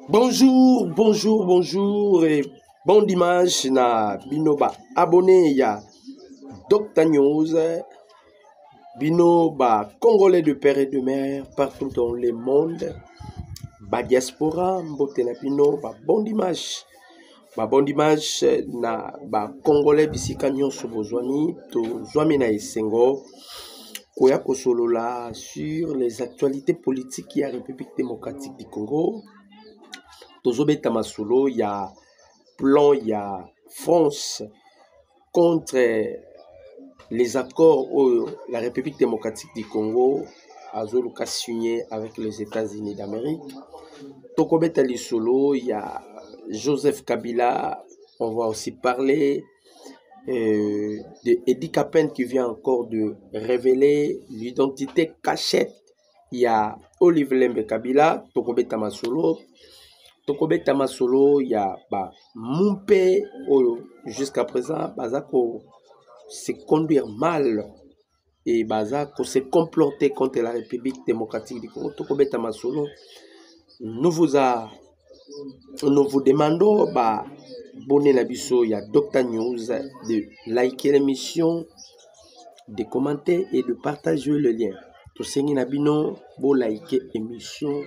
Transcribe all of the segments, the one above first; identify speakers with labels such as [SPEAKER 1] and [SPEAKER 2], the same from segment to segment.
[SPEAKER 1] Bonjour, bonjour, bonjour et bon dimanche na binoba abonné ya Dr News, binoba congolais de père et de mère partout dans le monde, ba diaspora mbote na bino ba bon dimanche. Ba bon dimanche na ba congolais bisika nyonso bozwami to zwami na esengo koya kosolola sur les actualités politiques ya République démocratique du Congo. Tozobeta masolo, il y a plan, il y a France contre les accords où la République démocratique du Congo a signé avec les États-Unis d'Amérique. Tokobeta Lisolo, il y a Joseph Kabila. On va aussi parler de Edi Kapen qui vient encore de révéler l'identité cachette. Il y a Olive Lembe Kabila, Tokobeta Masolo. Tokobeta Masolo, il y a Mumpe, jusqu'à présent, Bazako se conduire mal et Bazako se comploter contre la République démocratique du Congo. Tokobeta Masolo, nous vous demandons, bonne nabiso, il y a Dr News, de liker l'émission, de commenter et de partager le lien. Tout ce qui nabino, bon liker l'émission,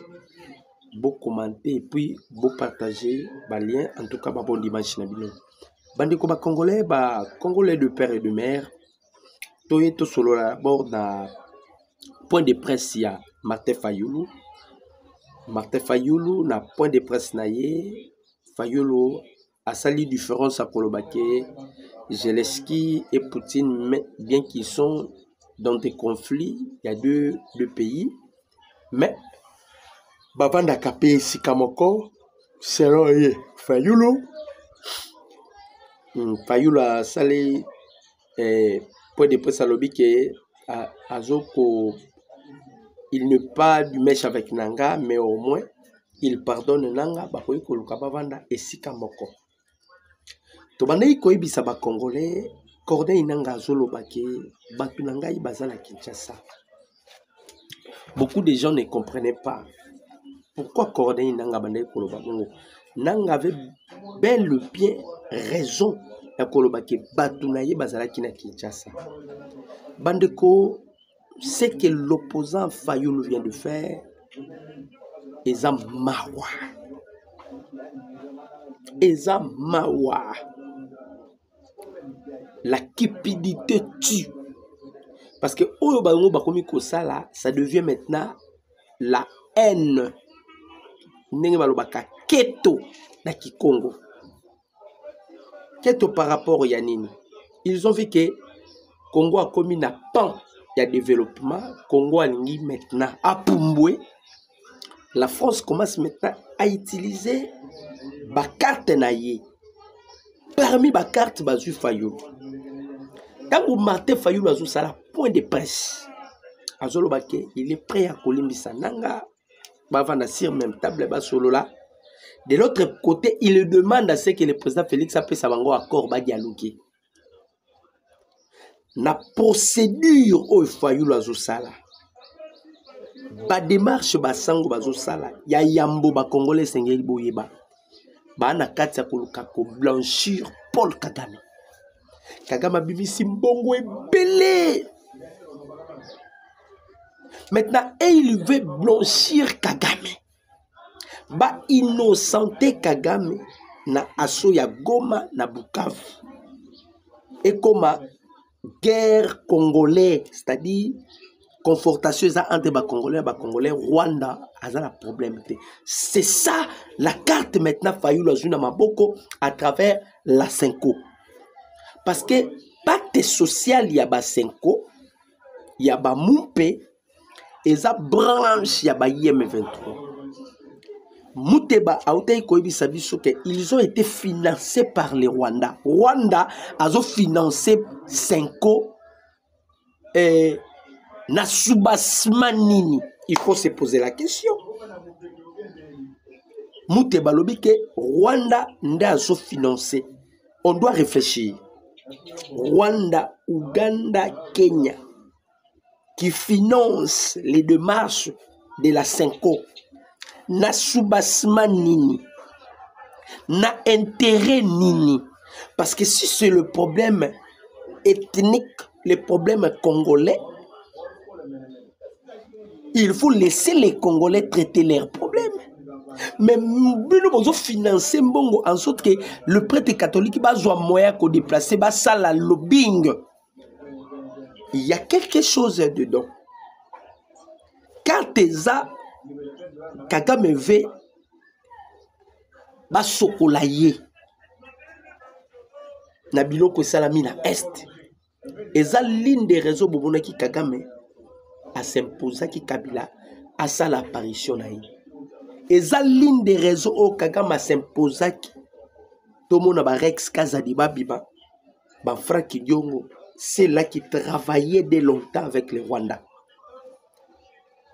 [SPEAKER 1] beau commenter et puis beau partager les liens. En tout cas, bon dimanche nabino. Bandeko congolais de père et de mère. Toye to solo la bord na point de presse ya Martin Fayulu. Martin Fayulu na point de presse na ye. Fayulu a sali différence à Kolobake. Zelensky et Poutine, bien qu'ils sont dans des conflits, il y a deux pays, mais Bavanda Kapé Sikamoko, selon Fayulu. Fayulu a salé point de presse à lobby que Azoko, il n'est pas du mèche avec Nanga, mais au moins il pardonne Nanga, Bakoy Koluka Bavanda et Sikamoko. Tobandei koyebisa ba Congolais, Corneille Nanga Zolobake, Batu Nanga Ibazala Kinshasa. Beaucoup de gens ne comprenaient pas pourquoi Corneille Nanga Bandei Kolobakongo. Nanga avait bel et bien raison à Kolobake, Batu Naye Bazala Kina Kinshasa. Bandeko, ce que l'opposant Fayulu vient de faire, Ezam Mawa. Ezam Mawa. La cupidité tue. Parce que ça devient maintenant la haine. Keto na Kikongo. Keto par rapport au Yanini. Ils ont vu que Congo a commis un pan de développement. Congo a maintenant à Pumbwe. La France commence maintenant à utiliser la carte naïe. Parmi les cartes, Bazu Fayulu. Quand Martin Fayulu a un point de presse, il est prêt à Kolimbisa Nanga, Bavana sur même table, là. De l'autre côté, il demande à ce que le président Félix appelle sa bango accord dialoguer. La procédure au Fayulu a Sala. Ba démarche basango bazo sala. Ya yambo ba Congolais sengeli boyeba. Ba na kati ya koluka ko blanchir Paul Kagame. Kagame bimisi mbongo ebele. Maintenant, il veut blanchir Kagame. Ba innocenté Kagame na asso ya Goma na Bukavu. Et comme guerre congolaise, c'est-à-dire confortation entre les Congolais, Rwanda a un problème. C'est ça la carte maintenant Fayulu Azuna Maboko à travers la Senko. Parce que pacte social, il y a ba Senko, il y a ba Mumpe, et ça branche, il y a ba IM23. Mouteba Aoutei Koibi Sabiso que ils ont été financés par les Rwanda. Rwanda a financé Senko et Nasubasmanini. Il faut se poser la question. Mouteba lobi que Rwanda n'a pas financé. On doit réfléchir. Rwanda, Ouganda, Kenya, qui financent les démarches de la Senko. na soubassement nini, na intérêt nini. Parce que si c'est le problème ethnique, le problème congolais, il faut laisser les Congolais traiter leurs problèmes. Mais nous avons financé Mbongo en sorte que le prêtre catholique va avoir moyen de déplacer, va ça la lobbying. Il y a quelque chose dedans. Quand Teza Kagame ve ba sokolaye na biloko salami na est. Eza l'une des raisons pour qui Kagame a s'imposé qui Kabila a ça l'apparition na yi. Eza l'une des raisons où Kagame a s'imposé qui tout le monde a Rex Kazadi Babiba ba Franck Diongo, c'est là qui travaillait dès longtemps avec le Rwanda.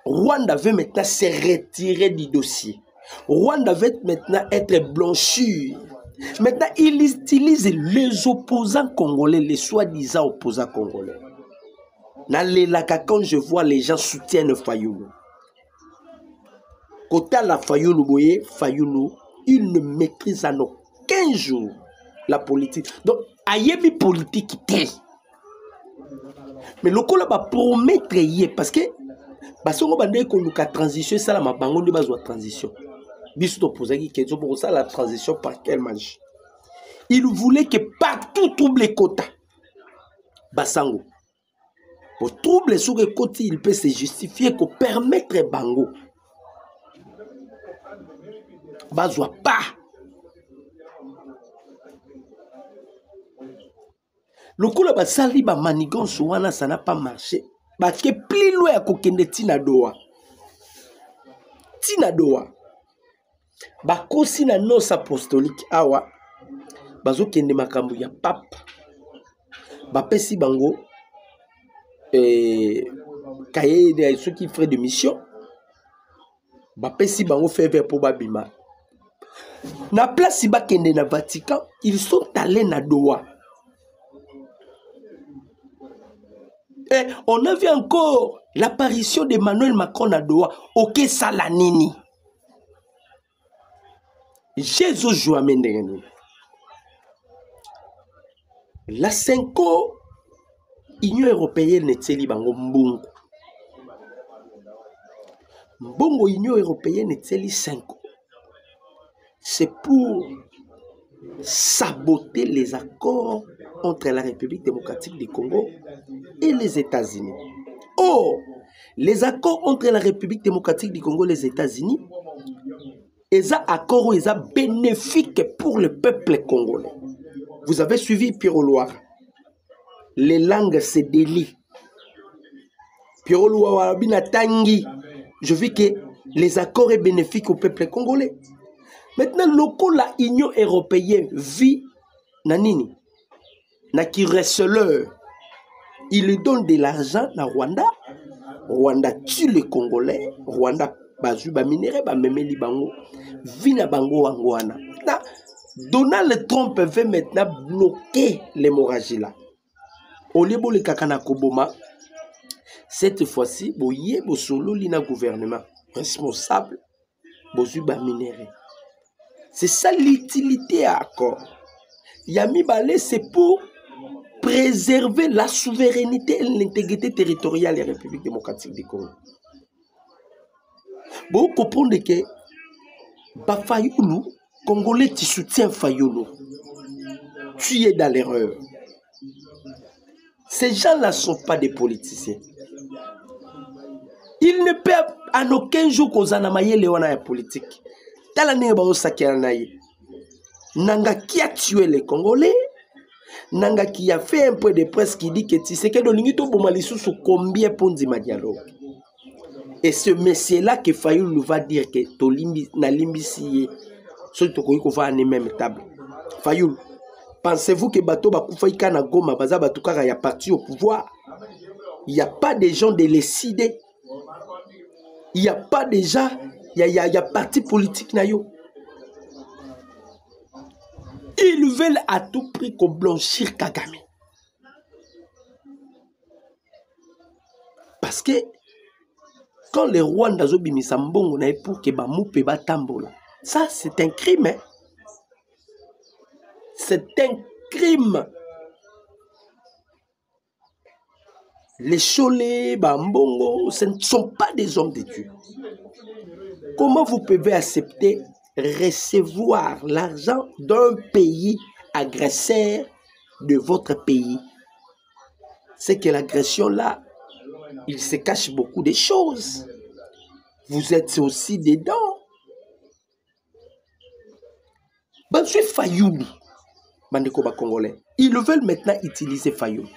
[SPEAKER 1] Rwanda veut maintenant se retirer du dossier. Rwanda veut maintenant être blanchi. Maintenant, il utilise les opposants congolais, les soi-disant opposants congolais. Quand je vois les gens soutiennent Fayoulou. Quand la Fayoulou, il ne maîtrise en aucun jour la politique. Donc, il y a une politique qui mais le coup là va promettre parce que parce qu'on va dire qu'on a transition ça la mabango de base de transition. Biso poser qui question pour ça la transition par quelle magie. Il voulait que partout trouble les quotas. Basango. Pour troubler sur les quotas, il peut se justifier qu'on permettre bango. Bazwa pas. Le coup là basali ba manigance wana ça n'a pas marché. Parce que plus loin à kokende tina doa. Tina doa. Ba kosi na nos apostolique awa. Bazo kende makambu ya pape. Ba pesi bango cahier de ceux qui feraient de mission. Ba pesi bango fait vers pour babima. Na place ba kende na Vatican, ils sont allés na doa. Et on a vu encore l'apparition d'Emmanuel Macron à Doha. Ok, Salanini. Jésus Jouamendeni. La 5 Union européenne est bango mbongo. Mbongo Union européenne est 5 c'est pour saboter les accords entre la République démocratique du Congo et les États-Unis. Or, les accords entre la République démocratique du Congo et les États-Unis, ces accords sont bénéfiques pour le peuple congolais. Vous avez suivi Pierrot Loire. Les langues se délient. Pierrot Loire, Tangi. Je vis que les accords sont bénéfiques au peuple congolais. Maintenant, la Union européenne vit nanini. Na qui reste l'heure. Il donne de l'argent à Rwanda. Rwanda tue les Congolais. Rwanda bazu ba minéré ba memeli bango. Vina bango angwana. Donald Trump veut maintenant bloquer l'hémorragie là. Au lieu de kakana koboma, cette fois-ci, boye bo solo lina gouvernement responsable bozu ba minéré. C'est ça l'utilité à accord. Yami Balé, c'est pour préserver la souveraineté et l'intégrité territoriale de la République démocratique du Congo. Vous comprenez que Fayoulou, Congolais, tu soutiens Fayoulou. Tu es dans l'erreur. Ces gens-là ne sont pas des politiciens. Ils ne peuvent en aucun jour causer la politique. Nanga qui a tué les Congolais, Nanga qui a fait un peu de presse qui dit que tu sais que Dolingito Bomalisou sous combien pour dire dialogue. Et ce monsieur-là que Fayoulou va dire que Tolimbi na limbisi surtout qu'on va à la même table. Fayoulou, pensez-vous que Bato Bakoufaïka na Goma Baza Batukara y a parti au pouvoir? Il n'y a pas de gens de décider. Il n'y a pas de gens. Il y a parti politique na yo. Ils veulent à tout prix qu'on blanchir Kagame. Parce que Quand les Rwandais ont mis Sambongo pour que Bamoupe Batambola, ça c'est un crime. Hein? C'est un crime. Les Cholés, Bambongo, ce ne sont pas des hommes de Dieu. Comment vous pouvez accepter recevoir l'argent d'un pays agresseur de votre pays? C'est que l'agression là, il se cache beaucoup de choses. Vous êtes aussi dedans. Monsieur Fayoulou, Bandeko Congolais, ils veulent maintenant utiliser Fayoulou.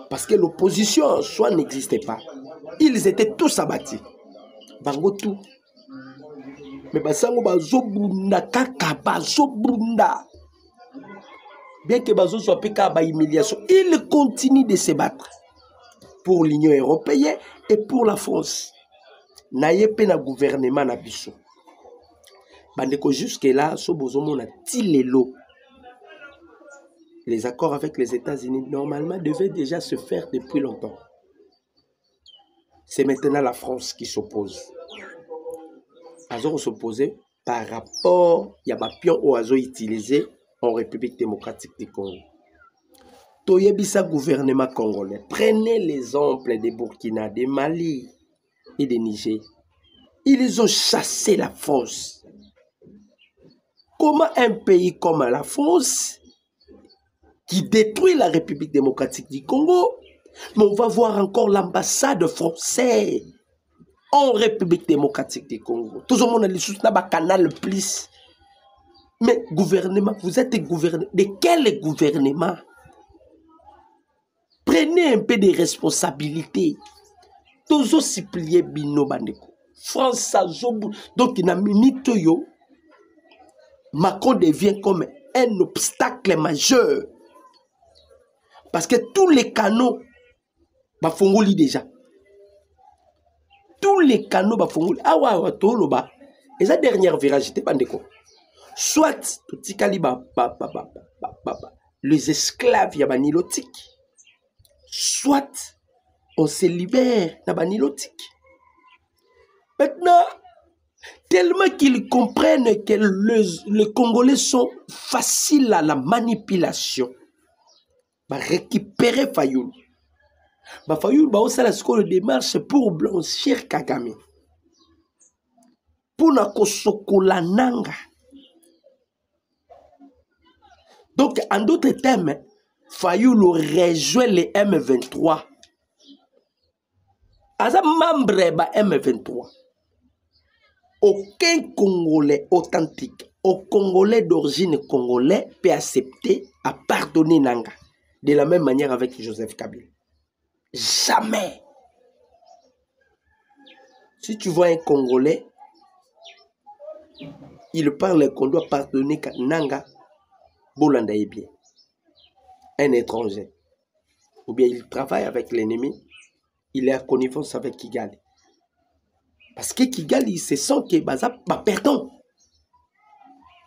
[SPEAKER 1] Parce que l'opposition en soi n'existait pas. Ils étaient tous abattus. Bango tout. Mais basango bazobunda kaka bazobunda. Bien que bazo soit peka ba humiliation, ils continuent de se battre pour l'Union européenne et pour la France. Naye pe na gouvernement na biso. Bandeko jusque là so bozomo na tilelo. Les accords avec les États-Unis, normalement, devaient déjà se faire depuis longtemps. C'est maintenant la France qui s'oppose. Azo s'opposer par rapport à la pion au Azo utilisé en République démocratique du Congo. Toyebisa gouvernement congolais. Prenez l'exemple des Burkina, des Mali et des Niger. Ils ont chassé la France. Comment un pays comme la France qui détruit la République démocratique du Congo, mais on va voir encore l'ambassade française en République démocratique du Congo. Tout le monde a le canal plus. Mais gouvernement, vous êtes gouvernement. De quel gouvernement? Prenez un peu de responsabilité. Tozo siplié bino bandeko. France Azobu. Donc il a minute yo. Macron devient comme un obstacle majeur. Parce que tous les canaux, bafongoli déjà. Tous les canaux, bafongoli. Ah ouais, tout là. Et sa dernière vérité, bandeko. Soit, tout les esclaves, ya banilotique. Soit, on se libère, na banilotique. Maintenant, tellement qu'ils comprennent que les Congolais sont faciles à la manipulation. Va récupérer Fayoulou. Fayoulou va aussi la démarche pour blanchir Kagame. Pour na kosokola nanga. Donc, en d'autres termes, Fayoulou rejoint les M23. As un membre de M23. Aucun Congolais authentique, aucun Congolais d'origine congolais peut accepter à pardonner Nanga. De la même manière avec Joseph Kabila. Jamais. Si tu vois un Congolais, il parle qu'on doit pardonner Nanga, Bolanda est bien. Un étranger. Ou bien il travaille avec l'ennemi, il est à connivence avec Kigali. Parce que Kigali, se sent que Baza perdant.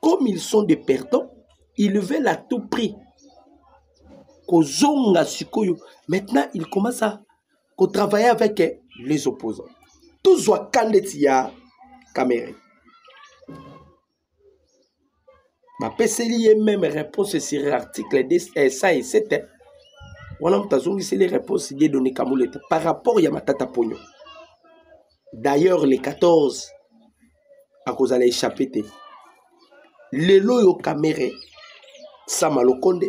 [SPEAKER 1] Comme ils sont des perdants, ils veulent à tout prix. Maintenant, ils commencent à travailler avec les opposants. Tous les candidats Cameroun. Ma PCLI même réponse sur l'article 10 et ça et 7. Voilà, c'est les réponses données par rapport à Yamatata Pogno. D'ailleurs, les 14, à cause de l'échappée, les loyaux Cameroun, Samalokonde,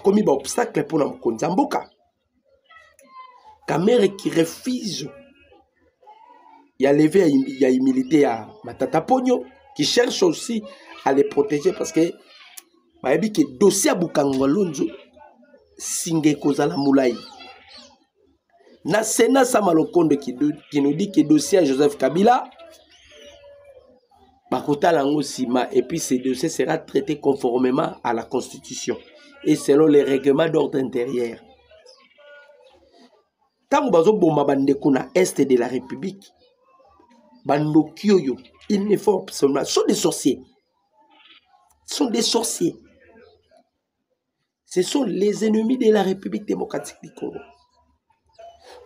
[SPEAKER 1] comme un obstacle pour nous Konzamboka. Cameroun qui refuse, il y a levé, il y a humilité à Matata Pogno, qui cherche aussi à les protéger parce que, le dossier à Bukangwalonzo, Singé Kozala Moulay. Na Sénat Samalokonde qui nous dit que le dossier à Joseph Kabila, et puis ce dossier sera traité conformément à la Constitution et selon les règlements d'ordre intérieur. Tant que bomba bandeko na est de la République, bandokioyo, il ne faut absolument, sont des sorciers. Sont des sorciers. Ce sont les ennemis de la République démocratique du Congo.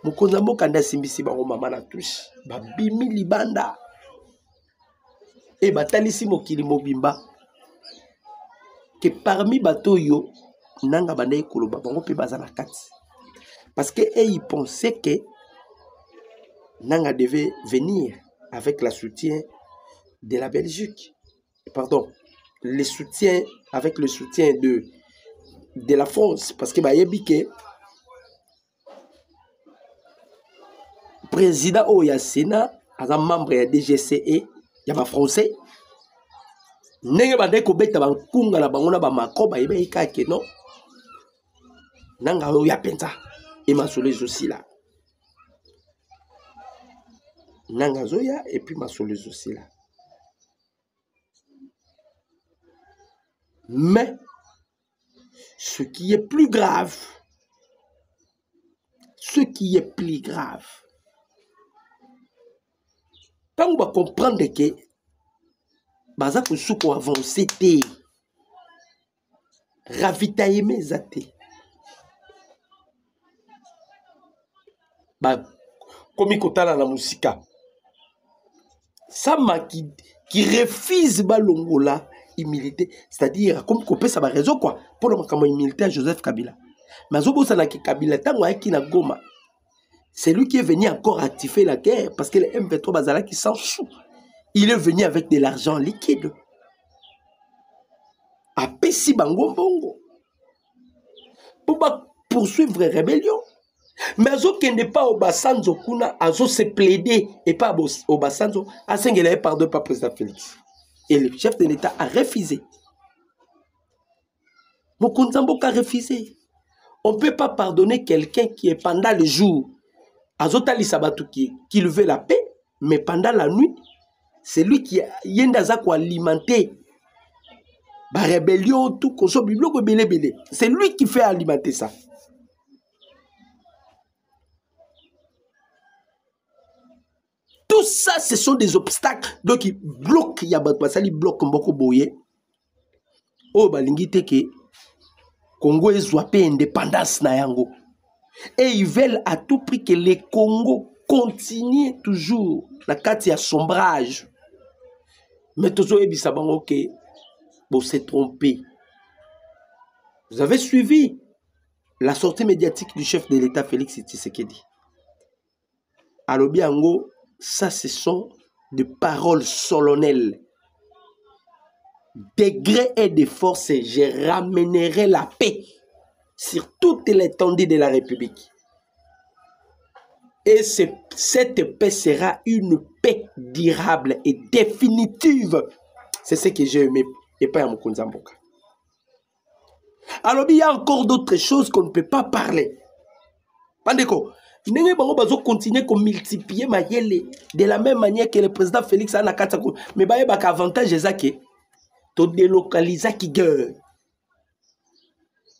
[SPEAKER 1] mokonzi mboka nda simbisi bango mama na touche ba bimi libanda et batalisi mokili mobimba que parmi bato yo nanga banda ekoloba bango pe baza na kati parce que ils pensaient que nanga devait venir avec le soutien de la Belgique, pardon, avec le soutien de la France, parce que bayebi que président Oya Sénat, un membre de DGCE, il y a français. Nenge bande ko beta ba kunga na bango na ba makoba yebe ikake non. Nanga Oya penza et masoleuse aussi là. Nanga Zoya et puis masoleuse aussi là. Mais ce qui est plus grave, quand on va comprendre que baza kusuko avancer te ravitailler zate ba komi kotala na musika sama qui refuse balongola humilité, c'est-à-dire comme qu'on peut ça ba raison quoi pour le makambo humilité à Joseph Kabila. Mais zobosa na Kabila tango aki na Goma. C'est lui qui est venu encore activer la guerre parce que le M23 bazala qui s'en fout. Il est venu avec de l'argent liquide. A Pessi Bango Bongo. Pour poursuivre la rébellion. Mais Azo qui n'est pas au Bassanzo Kuna, Azo se plaider et pas au Bassanzo, à Sengele pardon par président Félix. Et le chef de l'État a refusé. Mokonzambo a refusé. On ne peut pas pardonner quelqu'un qui est pendant le jour, Azo Tali Sabatou qui veut la paix, mais pendant la nuit, c'est lui qui yendaza ko alimenter la rébellion, tout belé. C'est lui qui fait alimenter ça. Tout ça, ce sont des obstacles. Donc, ils bloquent, il y a des blocs beaucoup boye. Oh, balingi teke, Congo est zoapé indépendance na yango. Et ils veulent à tout prix que les Congo continuent toujours la carte à sombrage. Mais toujours ebisabango que vous s'est trompé. Vous avez suivi la sortie médiatique du chef de l'État Félix Tshisekedi. Alors bien, ça ce sont des paroles solennelles. De gré et de force, je ramènerai la paix sur toute l'étendue de la République. Et cette paix sera une paix durable et définitive. C'est ce que j'ai aimé. Et pas à Mokonzamboka. Alors, il y a encore d'autres choses qu'on ne peut pas parler. Pandeko, nous allons continuer à multiplier de la même manière que le président Félix Anakatako. Mais il y a un avantage, c'est que tu délocalises qui guerre.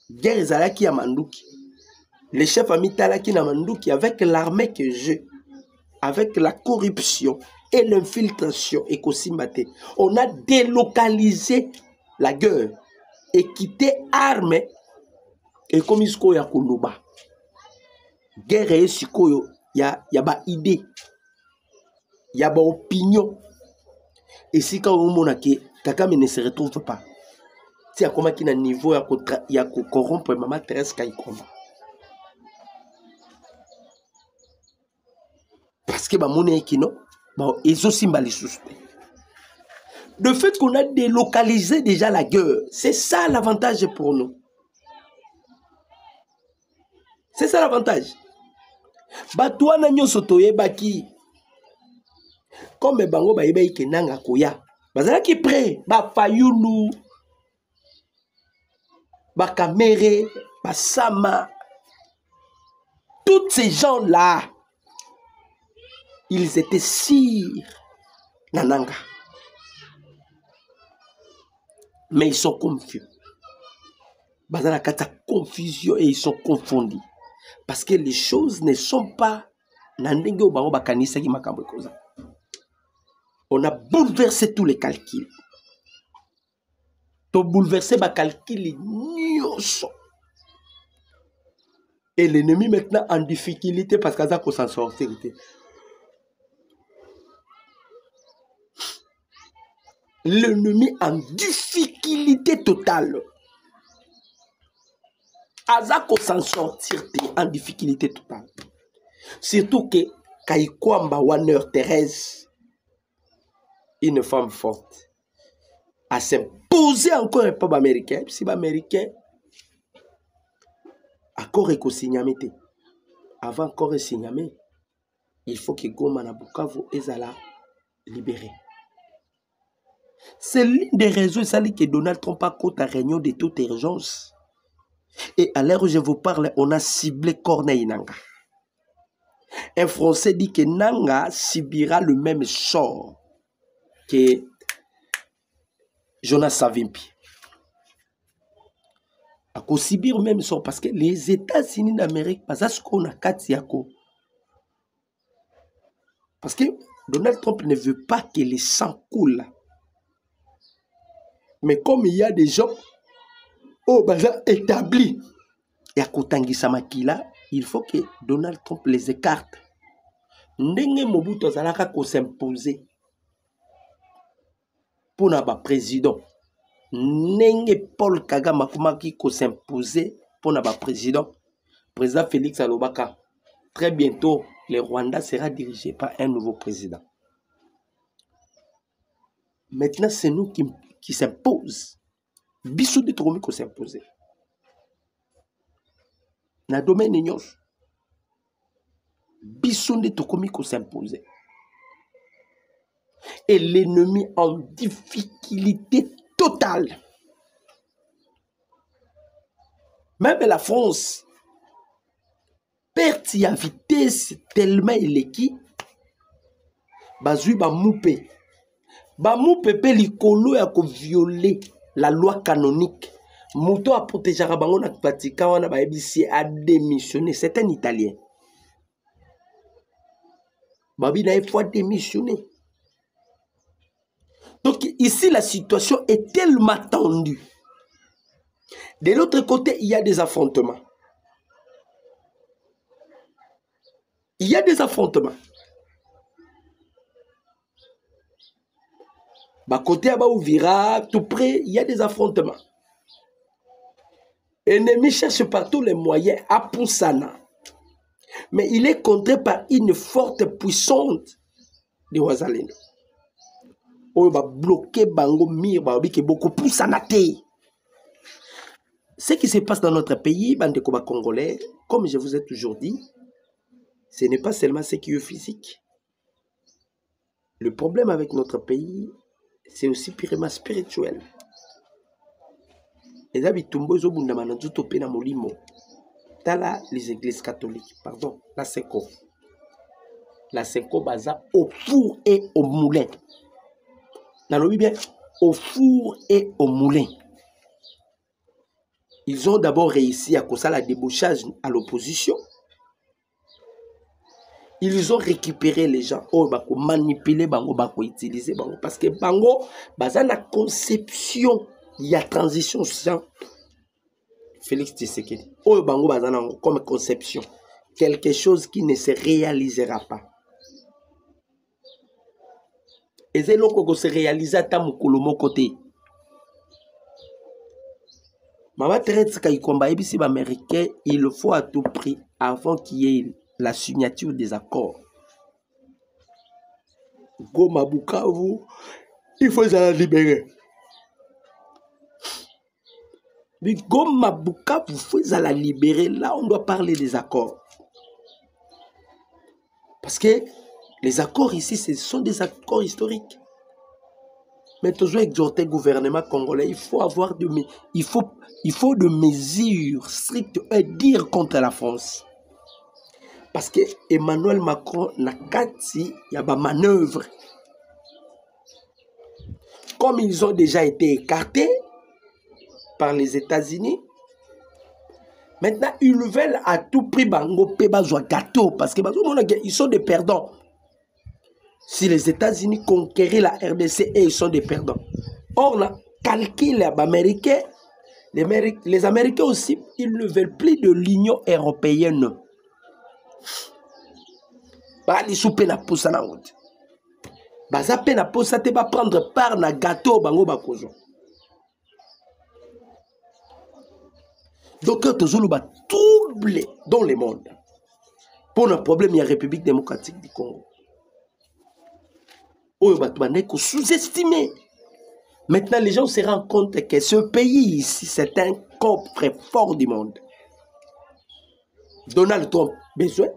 [SPEAKER 1] Guerre Zalaki à Mandouki. Le chef Amitalaki na Mandouki avec l'armée que j'ai, avec la corruption et l'infiltration et Kosimbate, on a délocalisé la guerre et quitté armes et comme isko ya Kuluba. Guerre et sikoyo, y a ba idée, y a ba opinion. Et si quand on mona que Kagame ne se retrouve pas, si à comment qui na niveau ya corrompre Maman Thérèse Kaikomba. Parce que mon kino, ils ont simbali sousté. Le fait qu'on a délocalisé déjà la guerre, c'est ça l'avantage pour nous. C'est ça l'avantage. Batouana nyo sotoye baki. Comme bango ba yeba ikenanga koya. Bazala ki prêt, ba fayulu, ba kamere, ba sama. Tous ces gens-là, ils étaient sires nananga. Mais ils sont confus. Bazala kata confusion et ils sont confondus. Parce que les choses ne sont pas nandenge au bango bakanisa ki makambo koza. On a bouleversé tous les calculs. To bouleverser ba calcul nyonso. Et l'ennemi maintenant en difficulté parce qu'il a s'en sortir. L'ennemi en difficulté totale. Azako s'en sortir en difficulté totale. Surtout que Kaikwamba Warner Thérèse, une femme forte, a s'imposé encore un peuple américain. Si l'américain encore signamé. Avant encore signamé, il faut que Goma na Bukavu ezala libéré. C'est l'une des raisons que Donald Trump a côté à réunion de toute urgence. Et à l'heure où je vous parle, on a ciblé Corneille Nangaa. Un Français dit que Nangaa subira le même sort que Jonas Savimbi. À subir le même sort parce que les États-Unis d'Amérique, pas ce qu'on a Katiako. Parce que Donald Trump ne veut pas que les sang coulent. Mais comme il y a des gens établis, et à Kotangi Samakila, il faut que Donald Trump les écarte. Ndenge Mobutu Zalaka ko s'imposer pour n'avoir président. Ndenge Paul Kagame Kumaki ko s'imposer pour n'avoir président. Président Félix Alobaka. Très bientôt, le Rwanda sera dirigé par un nouveau président. Maintenant, c'est nous qui s'impose. Bissou de Tromi qui s'impose. Dans le domaine de nous, Bissou de Tromi qui s'impose. Et l'ennemi en difficulté totale. Même la France, perte à vitesse tellement éléquée, bazui ba moupé. Ba moupé pe likolo ya ko violer la loi canonique. Mouto a protégé Rabango na Vatican, on a démissionné. C'est un Italien. Babi n'a pas démissionné. Donc ici, la situation est tellement tendue. De l'autre côté, il y a des affrontements. Il y a des affrontements. Bah, côté à Ouvira, tout près, il y a des affrontements. L'ennemi cherche par tous les moyens à Poussana. Mais il est contré par une forte puissante de Ouazalendo. On va bloquer Bango Mir, beaucoup Poussana. Ce qui se passe dans notre pays, bande de Congolais, comme je vous ai toujours dit, ce n'est pas seulement ce qui est physique. Le problème avec notre pays, c'est aussi purement spirituel. Les habitants les églises catholiques, pardon, la Senko. La Senko basa au four et au moulin. N'allons bien, au four et au moulin. Ils ont d'abord réussi à causer la débauchage à l'opposition. Ils ont récupéré les gens, manipuler bango, utiliser bango, parce que bango, basa la conception, il y a transition sans Félix Tshisekedi. Bango basa comme conception, quelque chose qui ne se réalisera pas. Et c'est là qu'on se réalise à mon côté. Maman Thérèse Kaikomba ici américain, il le faut à tout prix avant qu'il y ait la signature des accords. Goma Bukavu, il faut la libérer. Mais Goma Bukavu, il faut la libérer. Là, on doit parler des accords. Parce que les accords ici, ce sont des accords historiques. Mais toujours exhorter le gouvernement congolais, il faut avoir de mesures strictes et dires contre la France. Parce que Emmanuel Macron n'a qu'à il y a des manœuvres. Comme ils ont déjà été écartés par les États-Unis, maintenant ils veulent à tout prix bango peba joie gâteau parce que ils sont des perdants. Si les États-Unis conquéraient la RDC, ils sont des perdants. Or, on a calculé les Américains, Les Américains aussi, ils ne veulent plus de l'Union européenne. Bali soupe na posa na ngote. Baza pe na posa te ba prendre part na gâteau bango bakozo. Donc tozolo ba trouble dans le monde. Pour un problème, il y a la République démocratique du Congo. Oyo ba ko sous-estimé. Maintenant, les gens se rendent compte que ce pays ici, c'est un coffre-fort du monde. Donald Trump, besoin.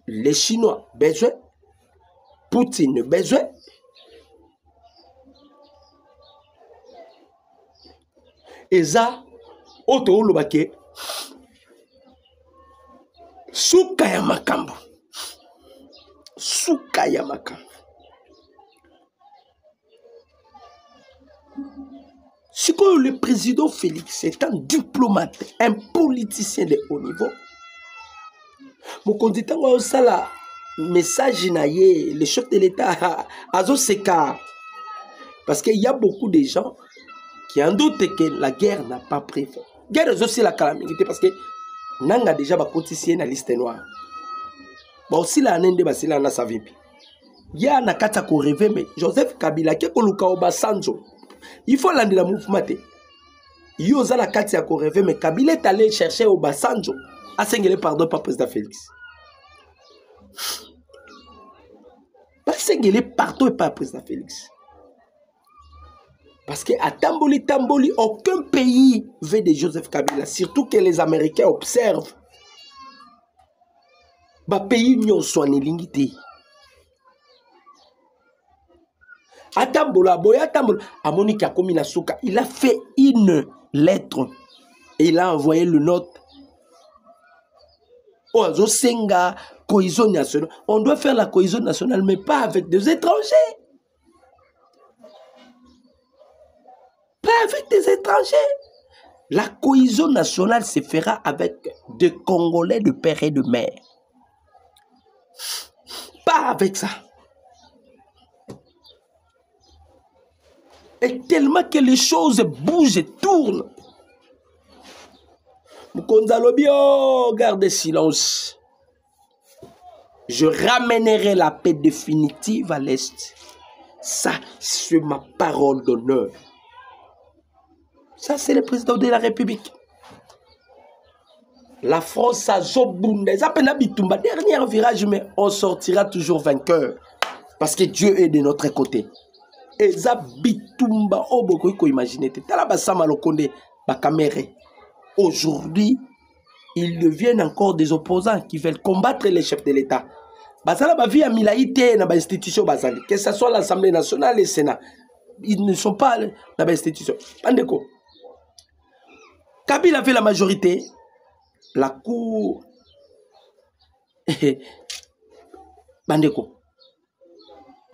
[SPEAKER 1] Les Chinois, besoin. Poutine, besoin. Et ça, auto lobake, Sukaya Makambo. Sukaya Makambo. Si le président Félix est un diplomate, un politicien de haut niveau, mon candidat a aussi la message naïe, le chef de l'État a seka. Parce qu'il y a beaucoup de gens qui en doutent que la guerre n'a pas pris fin. La guerre est aussi la calamité parce que Nanga déjà ba politicien na liste noire. Ba aussi la nende ba sila na sa vie. Ya na kata ko rêver mais Joseph Kabila ke ko luka Obasanjo. Il faut l'andi la mouvement. Il y a la carte à rêver, mais Kabila est allé chercher au Obasanjo à s'engueuler pardon par le président Félix. Pas s'engueuler partout par le président Félix. Parce qu'à Tamboli, aucun pays veut de Joseph Kabila, surtout que les Américains observent. Le pays n'y a pas de limité. Atambola, Amonika Komina Souka, il a fait une lettre et il a envoyé le note. Oh, Senga, cohésion nationale. On doit faire la cohésion nationale, mais pas avec des étrangers. Pas avec des étrangers. La cohésion nationale se fera avec des Congolais de père et de mère. Pas avec ça. Et tellement que les choses bougent et tournent. Mkonzalobio, gardez silence. Je ramènerai la paix définitive à l'Est. Ça, c'est ma parole d'honneur. Ça, c'est le président de la République. La France a Zobunde. Dernier virage, mais on sortira toujours vainqueur. Parce que Dieu est de notre côté. Aujourd'hui, ils deviennent encore des opposants qui veulent combattre les chefs de l'État. Que ce soit l'Assemblée nationale et le Sénat, ils ne sont pas dans l'institution. Kabila avait la majorité, la cour. Bandeko.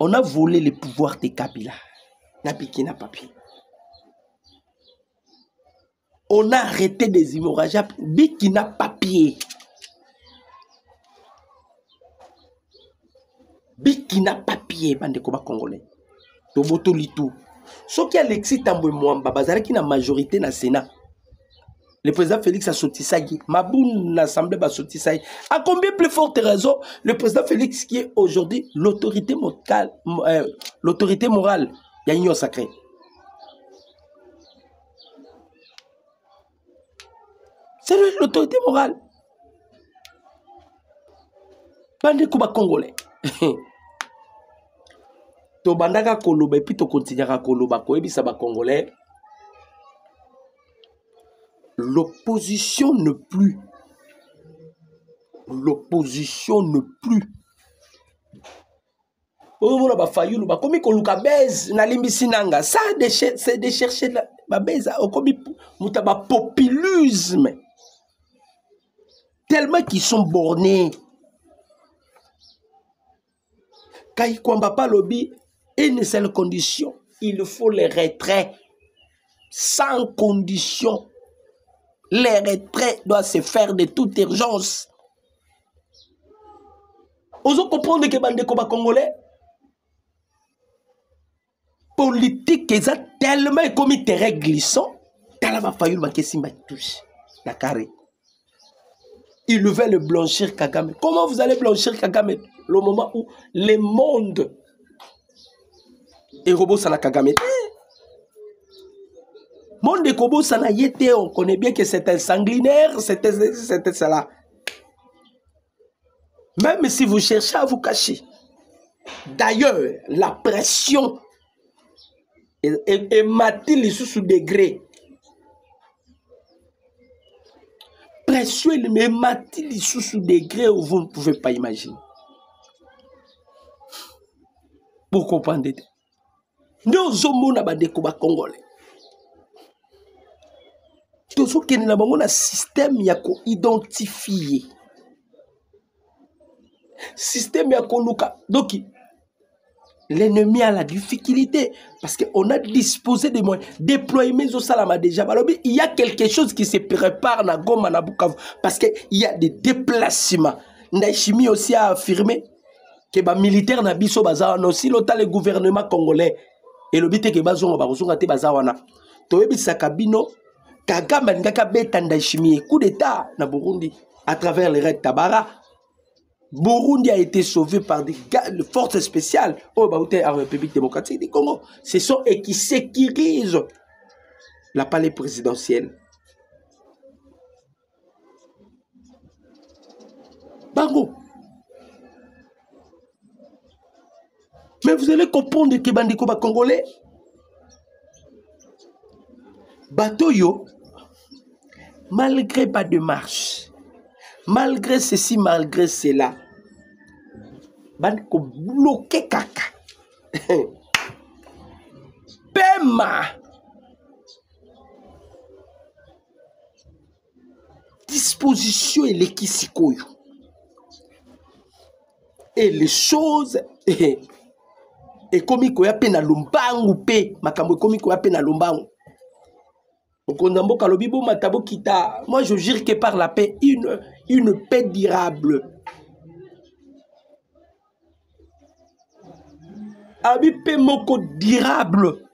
[SPEAKER 1] On a volé les pouvoirs de Kabila. N'a piqué, n'a papier. On a arrêté des hémorragies. Biki n'a papier. Biki n'a papier, bande koba congolais. Toboto litou. Ce qui a Alexis Tambwe Mwamba, bazara qui n'a majorité dans le Sénat. Le président Félix a sorti ça. Maboun l'Assemblée va sortir ça. À combien plus forte raison, le président Félix qui est aujourd'hui l'autorité morale, il y a une union sacrée. C'est l'autorité morale. Bande Kuba Congolais. To bandaka koloba et puis to continuera koloba ko ebisa ba Congolais. L'opposition ne plus. L'opposition ne plus. Ça, c'est de chercher la base. Populisme. Tellement qu'ils sont bornés. Quand ils ne pas lobby, une seule condition. Il faut les retraits. Sans condition. Les retraits doivent se faire de toute urgence. Vous comprenez que les Congolais, politique, ils ont tellement commis terrain glissant, Talaba Fayoul Bakesimba touche. La carré. Ils veulent blanchir Kagame. Comment vous allez blanchir Kagame? Le moment où le monde est robot sana Kagame. Monde de Kobo sana yete, on connaît bien que c'est un sanguinaire, c'était cela. Même si vous cherchez à vous cacher. D'ailleurs, la pression est matée sous degré. Pression est matée sous degré où vous ne pouvez pas imaginer. Pour comprendre. Nous sommes des Congolais. Tout ce qui est dans un système, il y a identifié. Système, il y a donc, l'ennemi a la difficulté parce qu'on a disposé des moyens. Déployer au Salama déjà. Il y a quelque chose qui se prépare dans Goma, na Bukavu parce qu'il y a des déplacements. Ndaishimi aussi a affirmé que les militaires na biso bazawana aussi le gouvernement congolais et le but que bazonga bazonga te bazawana. Toyebi sakabino Kagame ngaka beta Ndaishimi coup d'état na Burundi à travers les raids Tabara. Burundi a été sauvé par des forces spéciales en République démocratique du Congo. Ce sont eux qui sécurisent la palais présidentielle. Bango. Mais vous allez comprendre que Bandiko ba Congolais, Batoyo, malgré pas de marche, malgré ceci, malgré cela, Bandiko bloqué kaka. Pema. Disposition et l'équisikoyo. Et les choses et comme il y a peine à l'ombangu pe makambo comme il y a peine à l'ombangu. Moi je jure que par la paix une paix durable. Abi paix moko durable.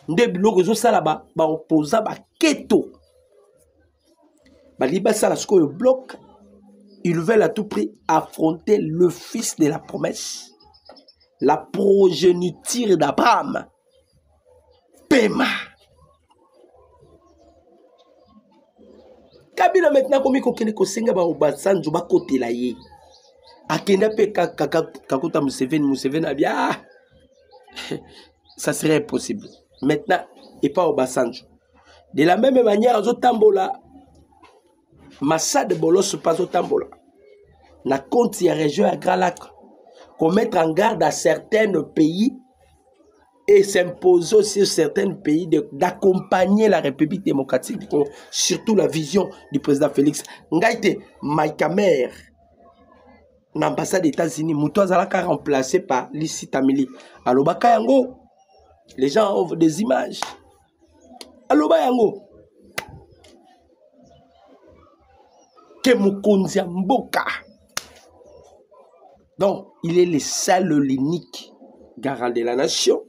[SPEAKER 1] Nde biloko zo sala ba opposa ba keto. Ba liba sala ce que bloc. Ils veulent à tout prix affronter le fils de la promesse, la progéniture d'Abraham. Pema. Kabila maintenant comme il connaît que Senga ba obasanjo ba côté la yé. Akenda pe kakuta Museveni abia. Ça serait impossible. Maintenant et pas Obasanjo. De la même manière Zotambola Massa de Bolos pas au Tambola. Na compte y a région à Grand Lac. Qu'on mette en garde à certains pays et s'imposer sur certains pays d'accompagner la République démocratique du Congo, surtout la vision du président Félix. Ngaïte, Maïkamer, l'ambassade des États-Unis, Moutoua Zalaka remplacé par Lissi Tamili. Aloba Kayango, les gens ont des images. Aloba Yango. Kemukonzia Mboka. Donc, il est le seul, l'unique garant de la nation.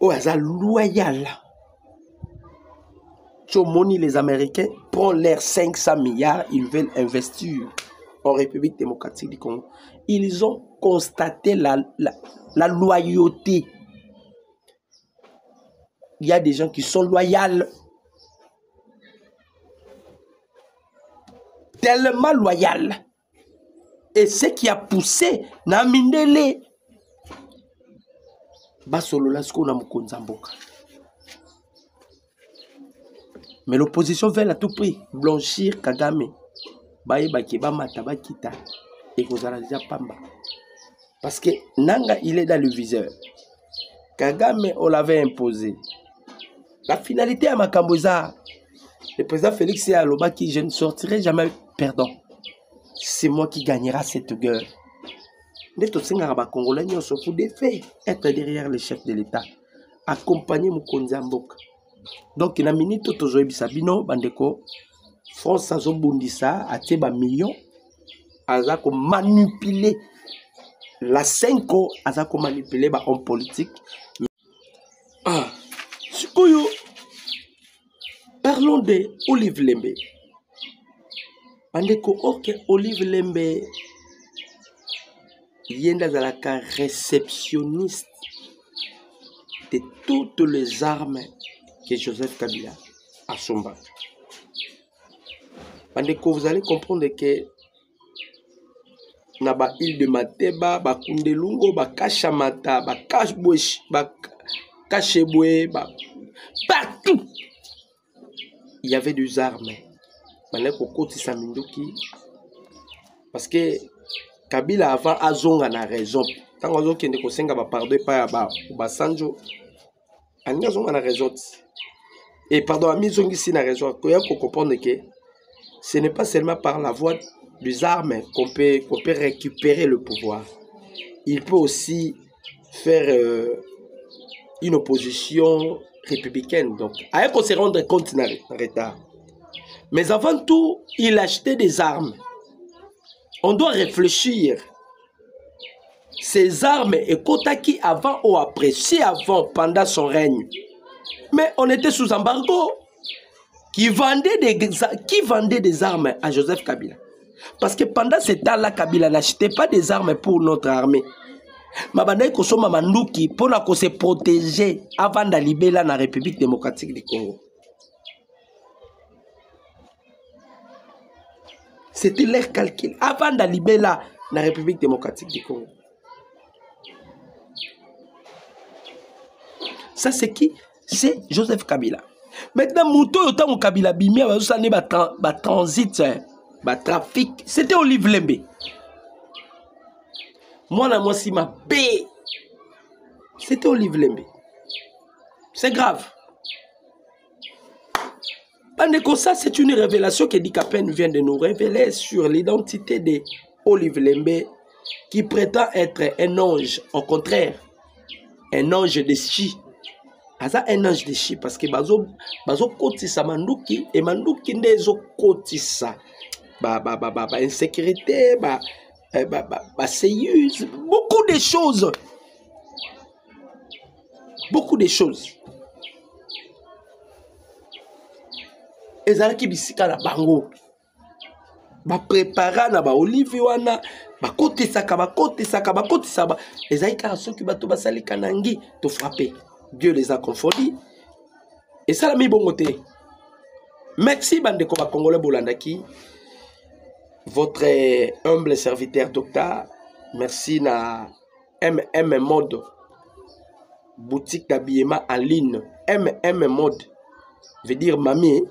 [SPEAKER 1] Oh, c'est loyal. Chomoni, les Américains, prennent leurs 500 milliards, ils veulent investir en République démocratique du Congo. Ils ont constaté la loyauté. Il y a des gens qui sont loyaux. Tellement loyal. Et ce qui a poussé Namindele Basolola Skona Mukonzamboka. Mais l'opposition veut à tout prix blanchir Kagame. Baïbakeba Matabakita et Kozalaja Pamba. Parce que Nanga il est dans le viseur. Kagame on l'avait imposé. La finalité à Makamboza. Le président Félix Aloba qui je ne sortirai jamais perdant. C'est moi qui gagnera cette guerre. Les Congolais ont surtout des faits. Être derrière le chef de l'État. Accompagner Mukonzamboka. Donc, il y a une minute où Sabino, Bandeko, France a Bundisa, a Teba million, a manipulé la 5 ans, a manipuler en politique. Parlons de Olive Lembe. Bandeko, ok, Olive Lembe, yenda zalaka réceptionniste de toutes les armes que Joseph Kabila a somba. Bandeko, vous allez comprendre que na ba île de Mateba, ba Kundelungo, ba Kashamata, ba Kashbouch, ba Kasheboué, partout il y avait des armes. Bandeko koti Samindoki, parce que Kabila avant azonga na raison. Tant que qui ne kosenga ba pardon pas ba Sanjo, anga zonga na raison. Et pardon, ami zongi si na raison. Koya ko comprendre que ce n'est pas seulement par la voie des armes qu'on peut récupérer le pouvoir. Il peut aussi faire une opposition républicaine. Donc, il faut se rendre compte en retard. Mais avant tout, il achetait des armes. On doit réfléchir. Ces armes, et Kotaki avant ou après, si avant, pendant son règne. Mais on était sous embargo. Qui vendait des armes à Joseph Kabila. Parce que pendant ce temps-là, Kabila n'achetait pas des armes pour notre armée. Mabanaï Kosoma Manduki, pour se protéger avant d'arriver là dans la République démocratique du Congo. C'était leur calcul. Avant d'arriver là dans la République démocratique du Congo. Ça, c'est qui? C'est Joseph Kabila. Maintenant, Mouto Yotam Kabila Bimia, transit, trafic, c'était Olive Lembe. Moi, si ma paix, c'était Olive Lembe. C'est grave. Ça, c'est une révélation que Dikapen vient de nous révéler sur l'identité de Olive Lembe, qui prétend être un ange, au contraire, un ange de Chi. Aza un ange de Chi parce que bazo kotisa manduki et manduki ndezo kotisa insécurité séyuse, beaucoup de choses, ezalaki bisika na bango ba prépara na ba olive wana bakotisa ezalaki kaka soki bato basali kanangi to frapper. Dieu les a confondus. Et ça l'a mis bon côté. Merci, Bandeko Congolais Bolandaki. Votre humble serviteur docteur. Merci na Mode. Boutique d'habillement en ligne. Mode. Veut dire mamie.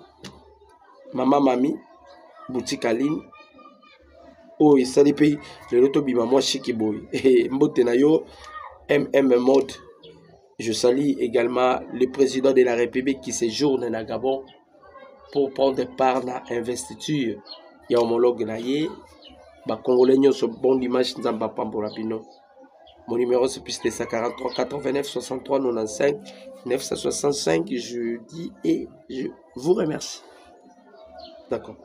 [SPEAKER 1] Maman mamie. Boutique en ligne. Oh, ça les pays. Le loto bima moi chiki boy. Mbote na yo. Mode. Je salue également le président de la République qui séjourne à Gabon pour prendre part à l'investiture. Il y a homologue naïe, Congolais sont bon dimanche Nzamba Pambolapino. Mon numéro c'est plus 43 89 63 95 965. Je dis et je vous remercie. D'accord.